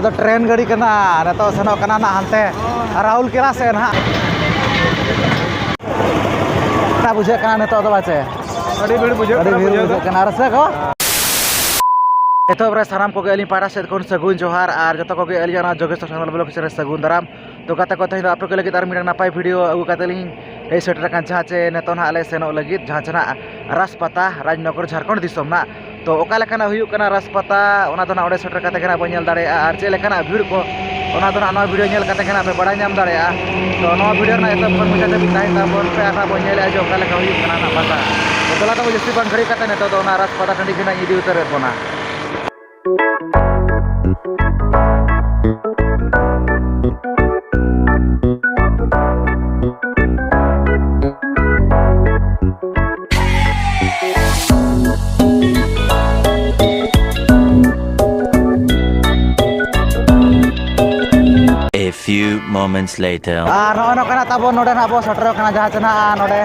तो ट्रेन गाड़ी करना तो सेनों करना ना हंते राहुल किला से ना ना बुझे करना तो बाचे अड़ी भीड़ बुझे करना रसे को एतो सानाम को अली पाड़ा से सगुन जोहार और जो को अली जोगेश्वर चैनल ब्लॉग से सगुन दाराम तो कता को तेज आपे को लगे और मिटा नपाय वीडियो अगू कतली हे सेटर जहाँ चे नेतो ना आले सेनो लगी जहाँ चना राजपता राजनगर झारखंड दिसम ना तो ओका लेकाना हुयु कना राजपता ओना तो ना ओडे सेटर कते कना बनेल दाड़े और चे लेकाना भीड़ को ओना तो ना वीडियो नेल कते कना पे बड़ा नाम दाड़े तो नो वीडियो ना एतो पर मुझे भी ताई ताबन पे आना बनेल जो ओका लेका हुयु कना ना पता तो तला तो जस्ती बन घड़ी कते नेतो तो ना राजपता टंडी कना इदी उतरे बोना A few moments later. नो कना ताबो नोडे ना बो सटर कना जहाँ चना नोडे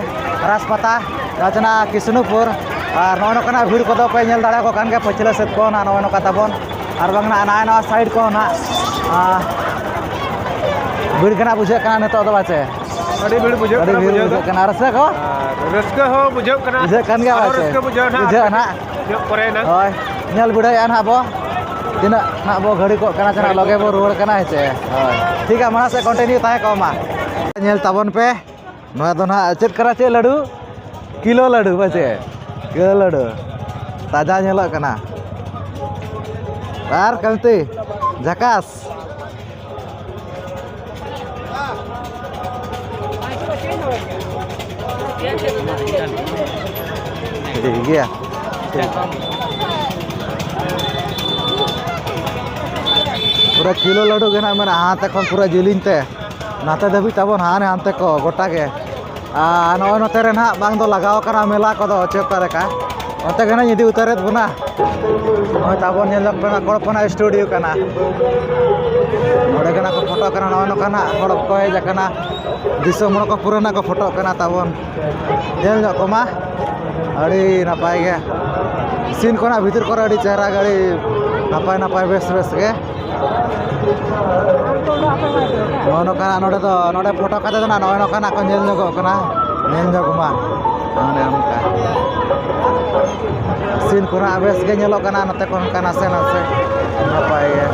राजपता जहाँ चना किशनुपुर और नो कना भीड़ को पे नेल दाड़ा को कान के पछले सेत को ना नो का ताबोन और बंग ना ना साइड को ना भीड़ कना बुझे कना नेतो दो बाचे अड़ी भीड़ बुझे कना रसे को रस्का हो बुझे कना बुझे कन गया बाचे रस्का बुझे ना जो परे ना ओय नेल बुढ़ाई आना बो तिना ना बो घड़ी को कना चना लगे बो रोड कना हेचे ठीक है मना से कंटिन्यू ताहे को मा नेल ताबन पे नो तो ना चेक करा चे लड्डू किलो लड्डू बाचे किलो लड्डू ताजा नेलो कना आर कलती झकास ठीक है पूरा किलो लड्डू के ना मैंने हाथ तक पूरा जिलिन ते नाते धाबी ताबन हाने हानते को गोटा के नो नोते रे ना बांग दो लगाव कना मेला को दो चेक करे का ओते के ना इदी उतरेत बुना ओय ताबन नेल कना कोड़पना स्टूडियो कना ओडे कना को फोटो कना नो कना कोड़प को हे जकना दिसो मोड़ को पुराना को फोटो कना ताबन नेल को मा अड़ी नपाय गे सीन कोना भीतर को अड़ी चेहरा गाड़ी नपाय नपाय बेस बेस के नो कना नोडे तो नोडे फोटो कते ना नो कना को नेल नको कना नेल नको मा आने हमका सीन कोना बेस के नेलो कना नते कोन कना से नसे नपाय गे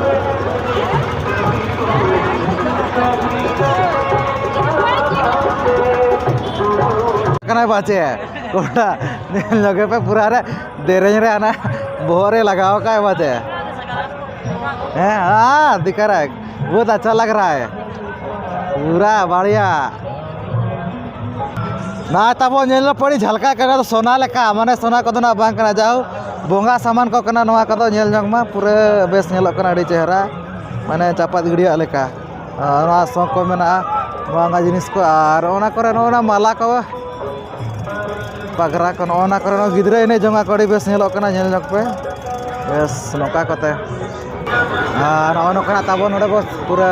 कना बाचे कोना नेल लगे पे पूरा रे देरेज रे आना बोरे लगाओ का बाचे है हाँ दिख रहा है बहुत अच्छा लग रहा है पूरा बढ़िया ना तब नेल पड़ी झलका करना तो सोना लेका माने सोना को ना बांग करना जाओ बोंगा सामान को करना नवा को नेल जंग मा पूरे बेस नेलो करना अड़ी चेहरा माने चापात गिड़िया लेका ना सो को मेना बांगा जिनिस को और ओना करे ना माला को पगरा को ओना करे ना गिदरे ने जंगा कड़ी बेस नेलो करना नेल जंग पे बेस नोका कोते नो कना ताबन नोडे बस पूरा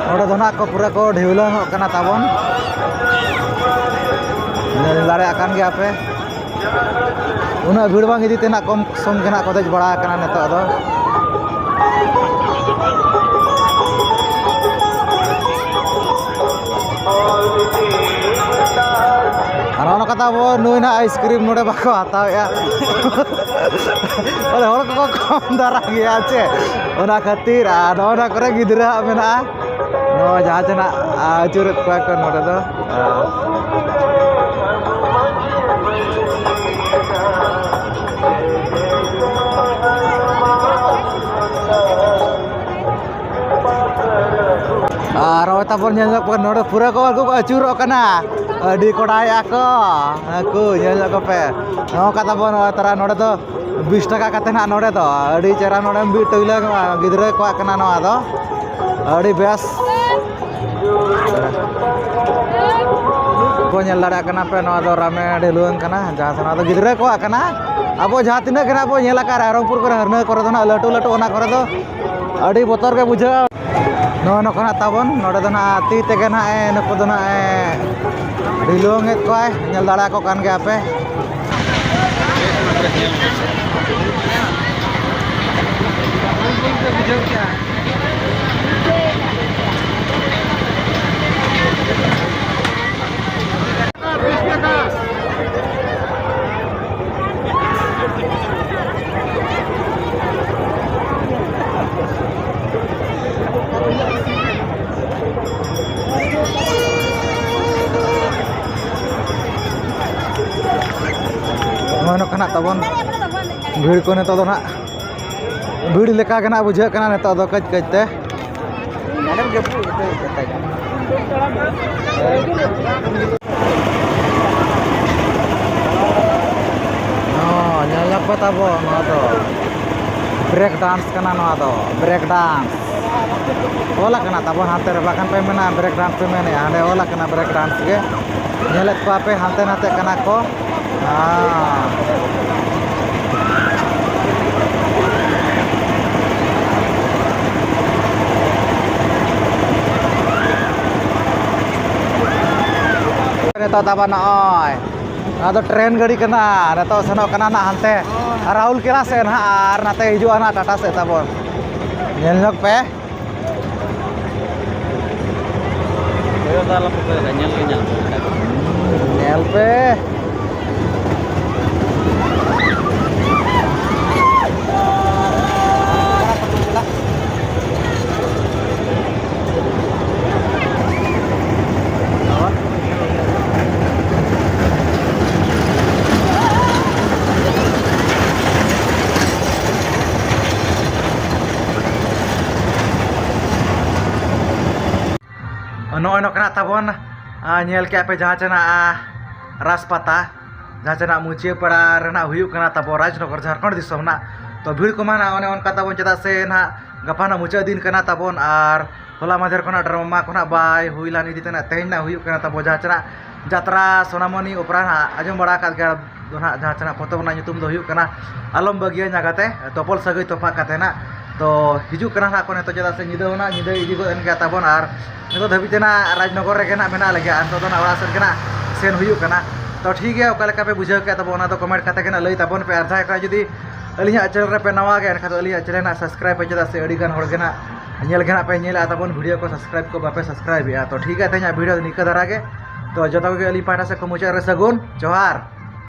नोडे दोना को पूरा को ढेवला कना ताबन नेल दाड़े आकान गया पे उना भीड़ बांग इदी तेना कम सम केना को देज बड़ा कना नेतो दो नो कता बो नुई ना आइसक्रीम नोडे बाको हताया ओले हर को कम दारा गया छे ओना खातिर ओना करे गिदरा मेना नो जहाँ चना आचुरत को कर नोडे दो और तापर नेल पर नोडे पूरा को आचुरो कना अड़ी कोड़ाया को नेल को पे नो कता बन तरा नोडे तो 20 टाका कते ना नोडे तो अड़ी चेरा नोडे बी टइला गिदरे को कना नो आदो अड़ी बेस को नेल दाड़ा कना पे नो दो रामे ढेलुन कना जहाँ सना तो गिदरे को कना अब जहाँ तिना कना बो नेला का रायरंगपुर को हरना करे दो ना लटू लटू ओना करे दो अड़ी बोतर के बुझा नो कना ताबन नोडे दो ना ती तेगे ना नको दो ना ढिलुंग को नेल दाड़ा को कान गया पे बुझे क्या kena tabon bhir ko neto do na bhir leka kena bujhe kana neto do kaj kaj te nyala pa tabon no do break dance kana no do break dance ola kena tabon hante re bakan pe mena break dance pe mena ande ola kena break dance ge nyelet ko ape hante nate kana ko neto taban oi ado tren gadi kena neto senok kena na hante Rahul kira sen ar nate hiju ana Tata se tabon nyel nyok pe nyel pe no kena tabon nyel ke ape jaha chana raspata jaha chana muche para rena huyuk kena tabo Rajnogor Jharkhand disom na to bhir ko mana one on kata bon cheda se na gapa na muche din kena tabon ar hola madher kona drama kona bai huilan idi tena tehin na huyuk kena tabo jaha chana jatra Sonamoni opera ajom bada kat ga dona jaha chana foto na nyutum do huyuk kena alom bagia nyagate topol sagai topa katena to hiju kena na kone to cheda se nyida na nyida idi go en ga tabon ar itu tapi cina Rajnogor kena mena lagi anto to na orasan kena sen huyuk kena to ठीक है ओका लेका पे बुझाव के तब ओना तो comment कते कना लई तबन पे अर्धा का जदी अलिया चैनल रे पे नवा गे एनखा तो अलिया चैनल ना सब्सक्राइब पे चदा से अड़ी गन होड़ गेना नेल गेना पे नेला तबन वीडियो को सब्सक्राइब को बापे सब्सक्राइब या तो ठीक है तेना वीडियो निका धरा गे तो जतो के अली पाटा से को मुचा रे सगुन जोहार।